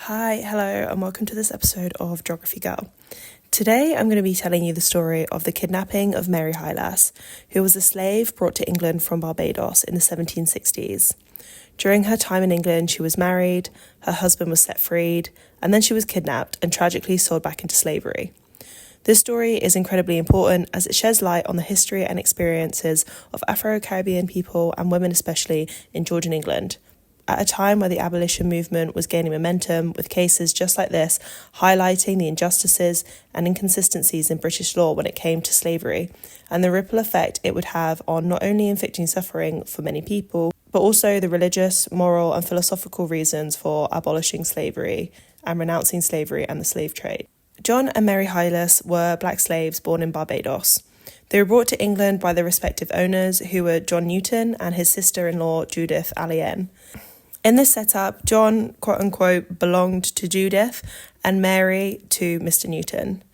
Hi, hello, and welcome to this episode of Geography Girl. Today I'm going to be telling you the story of the kidnapping of Mary Hylas, who was a slave brought to England from Barbados in the 1760s. During her time in England, she was married, her husband was set freed, and then she was kidnapped and tragically sold back into slavery. This story is incredibly important as it sheds light on the history and experiences of Afro-Caribbean people and women especially in Georgian England, at a time where the abolition movement was gaining momentum, with cases just like this highlighting the injustices and inconsistencies in British law when it came to slavery, and the ripple effect it would have on not only inflicting suffering for many people, but also the religious, moral and philosophical reasons for abolishing slavery and renouncing slavery and the slave trade. John and Mary Hylas were black slaves born in Barbados. They were brought to England by their respective owners, who were John Newton and his sister-in-law Judith Alleyne. In this setup, John, quote-unquote, belonged to Judith and Mary to Mr. Newton.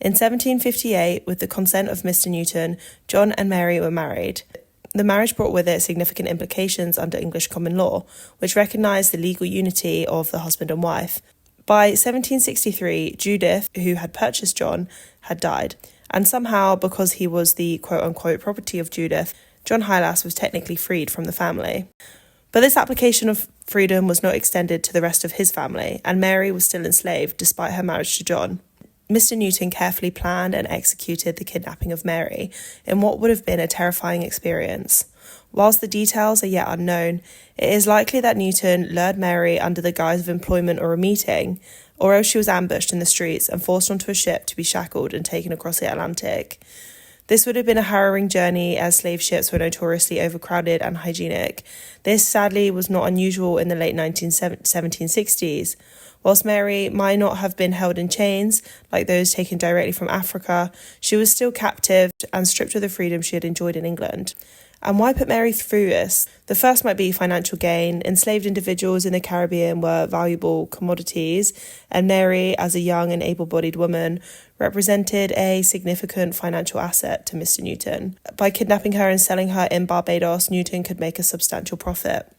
In 1758, with the consent of Mr. Newton, John and Mary were married. The marriage brought with it significant implications under English common law, which recognised the legal unity of the husband and wife. By 1763, Judith, who had purchased John, had died, and somehow, because he was the quote-unquote property of Judith, John Hylas was technically freed from the family. But this application of freedom was not extended to the rest of his family, and Mary was still enslaved despite her marriage to John. Mr. Newton carefully planned and executed the kidnapping of Mary in what would have been a terrifying experience. Whilst the details are yet unknown, it is likely that Newton lured Mary under the guise of employment or a meeting, or else she was ambushed in the streets and forced onto a ship to be shackled and taken across the Atlantic. This would have been a harrowing journey, as slave ships were notoriously overcrowded and hygienic. This, sadly, was not unusual in the late 1760s. Whilst Mary might not have been held in chains, like those taken directly from Africa, she was still captive and stripped of the freedom she had enjoyed in England. And why put Mary through this? The first might be financial gain. Enslaved individuals in the Caribbean were valuable commodities, and Mary, as a young and able-bodied woman, represented a significant financial asset to Mr. Newton. By kidnapping her and selling her in Barbados, Newton could make a substantial profit.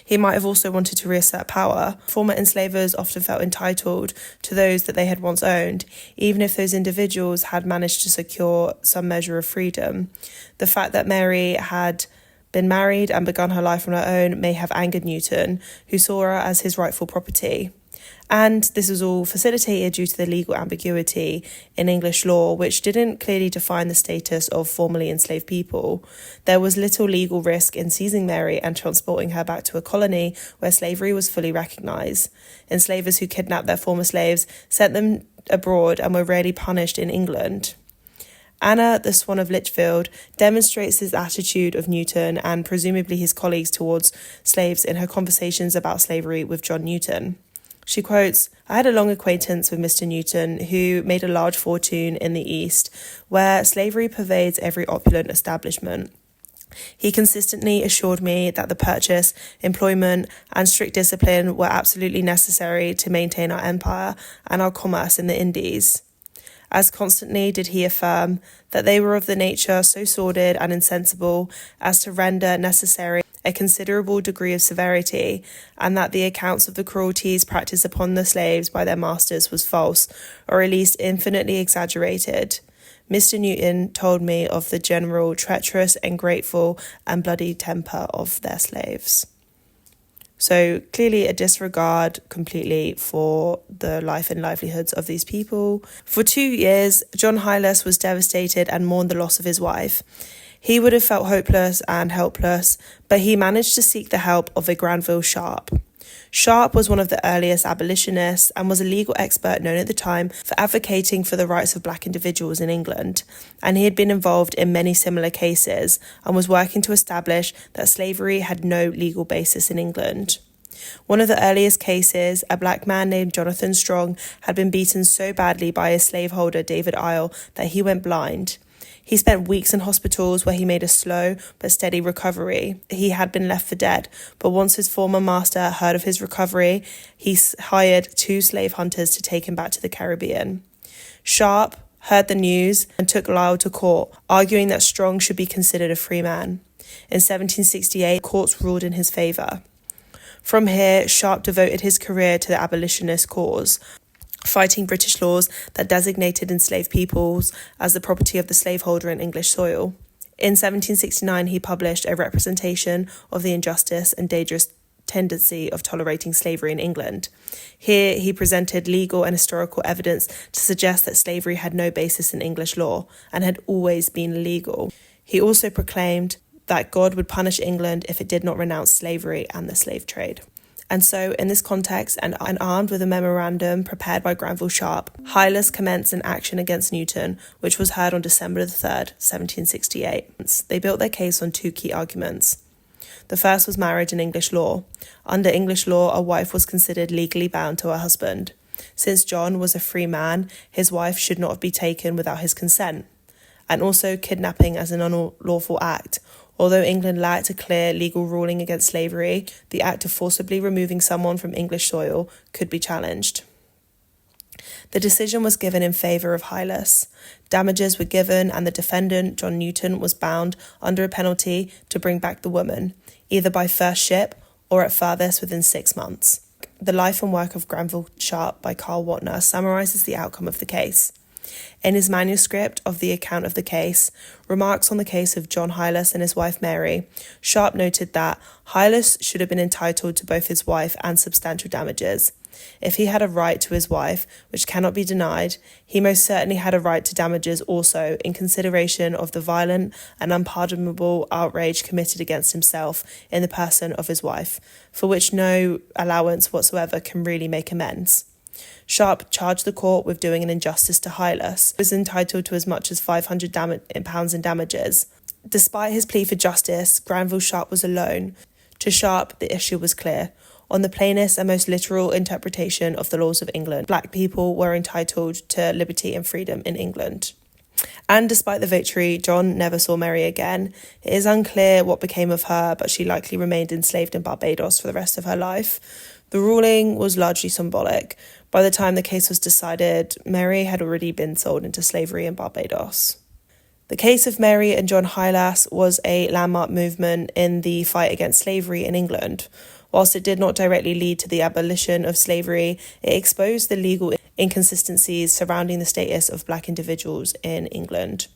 He might have also wanted to reassert power. Former enslavers often felt entitled to those that they had once owned, even if those individuals had managed to secure some measure of freedom. The fact that Mary had been married and begun her life on her own may have angered Newton, who saw her as his rightful property. And this was all facilitated due to the legal ambiguity in English law, which didn't clearly define the status of formerly enslaved people. There was little legal risk in seizing Mary and transporting her back to a colony where slavery was fully recognised. Enslavers who kidnapped their former slaves sent them abroad and were rarely punished in England. Anna, the Swan of Lichfield, demonstrates this attitude of Newton and presumably his colleagues towards slaves in her conversations about slavery with John Newton. She quotes, "I had a long acquaintance with Mr. Newton, who made a large fortune in the East, where slavery pervades every opulent establishment. He consistently assured me that the purchase, employment, and strict discipline were absolutely necessary to maintain our empire and our commerce in the Indies. As constantly did he affirm that they were of the nature so sordid and insensible as to render necessary a considerable degree of severity, and that the accounts of the cruelties practised upon the slaves by their masters was false, or at least infinitely exaggerated. Mr. Newton told me of the general treacherous, ungrateful, and bloody temper of their slaves." So clearly a disregard completely for the life and livelihoods of these people. For 2 years, John Hylas was devastated and mourned the loss of his wife. He would have felt hopeless and helpless, but he managed to seek the help of a Granville Sharp. Sharp was one of the earliest abolitionists and was a legal expert known at the time for advocating for the rights of black individuals in England, and he had been involved in many similar cases and was working to establish that slavery had no legal basis in England. One of the earliest cases, a black man named Jonathan Strong had been beaten so badly by his slaveholder David Isle that he went blind. He spent weeks in hospitals where he made a slow but steady recovery. He had been left for dead, but once his former master heard of his recovery, he hired 2 slave hunters to take him back to the Caribbean. Sharp heard the news and took Lyle to court, arguing that Strong should be considered a free man. In 1768, courts ruled in his favour. From here, Sharp devoted his career to the abolitionist cause, fighting British laws that designated enslaved peoples as the property of the slaveholder in English soil. In 1769, he published a representation of the injustice and dangerous tendency of tolerating slavery in England. Here, he presented legal and historical evidence to suggest that slavery had no basis in English law and had always been illegal. He also proclaimed that God would punish England if it did not renounce slavery and the slave trade. And so, in this context, and armed with a memorandum prepared by Granville Sharp, Hylas commenced an action against Newton, which was heard on December the 3rd, 1768. They built their case on two key arguments. The first was marriage in English law. Under English law, a wife was considered legally bound to her husband. Since John was a free man, his wife should not be taken without his consent. And also kidnapping as an unlawful act. Although England lacked a clear legal ruling against slavery, the act of forcibly removing someone from English soil could be challenged. The decision was given in favour of Hylas. Damages were given and the defendant, John Newton, was bound under a penalty to bring back the woman, either by first ship or at farthest within 6 months. The Life and Work of Granville Sharp by Carl Watner summarises the outcome of the case. In his manuscript of the account of the case, remarks on the case of John Hylas and his wife Mary, Sharp noted that Hylas should have been entitled to both his wife and substantial damages. If he had a right to his wife, which cannot be denied, he most certainly had a right to damages also in consideration of the violent and unpardonable outrage committed against himself in the person of his wife, for which no allowance whatsoever can really make amends. Sharp charged the court with doing an injustice to Hylas. He was entitled to as much as £500 in damages. Despite his plea for justice, Granville Sharp was alone. To Sharp, the issue was clear. On the plainest and most literal interpretation of the laws of England, black people were entitled to liberty and freedom in England. And despite the victory, John never saw Mary again. It is unclear what became of her, but she likely remained enslaved in Barbados for the rest of her life. The ruling was largely symbolic. By the time the case was decided, Mary had already been sold into slavery in Barbados. The case of Mary and John Hylas was a landmark movement in the fight against slavery in England. Whilst it did not directly lead to the abolition of slavery, it exposed the legal inconsistencies surrounding the status of black individuals in England.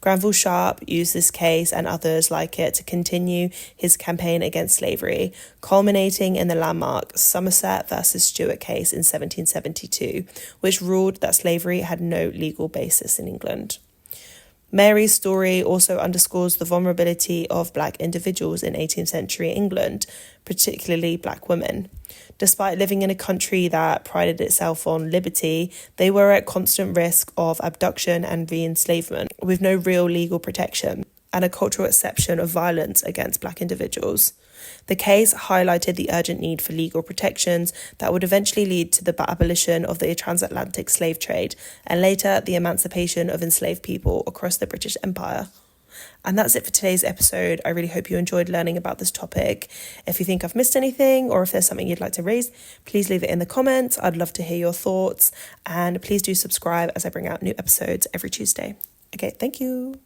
Granville Sharp used this case and others like it to continue his campaign against slavery, culminating in the landmark Somerset versus Stewart case in 1772, which ruled that slavery had no legal basis in England. Mary's story also underscores the vulnerability of black individuals in 18th century England, particularly black women. Despite living in a country that prided itself on liberty, they were at constant risk of abduction and re-enslavement, with no real legal protection, and a cultural acceptance of violence against black individuals. The case highlighted the urgent need for legal protections that would eventually lead to the abolition of the transatlantic slave trade and later the emancipation of enslaved people across the British Empire. And that's it for today's episode. I really hope you enjoyed learning about this topic. If you think I've missed anything or if there's something you'd like to raise, please leave it in the comments. I'd love to hear your thoughts, and please do subscribe as I bring out new episodes every Tuesday. Okay, thank you.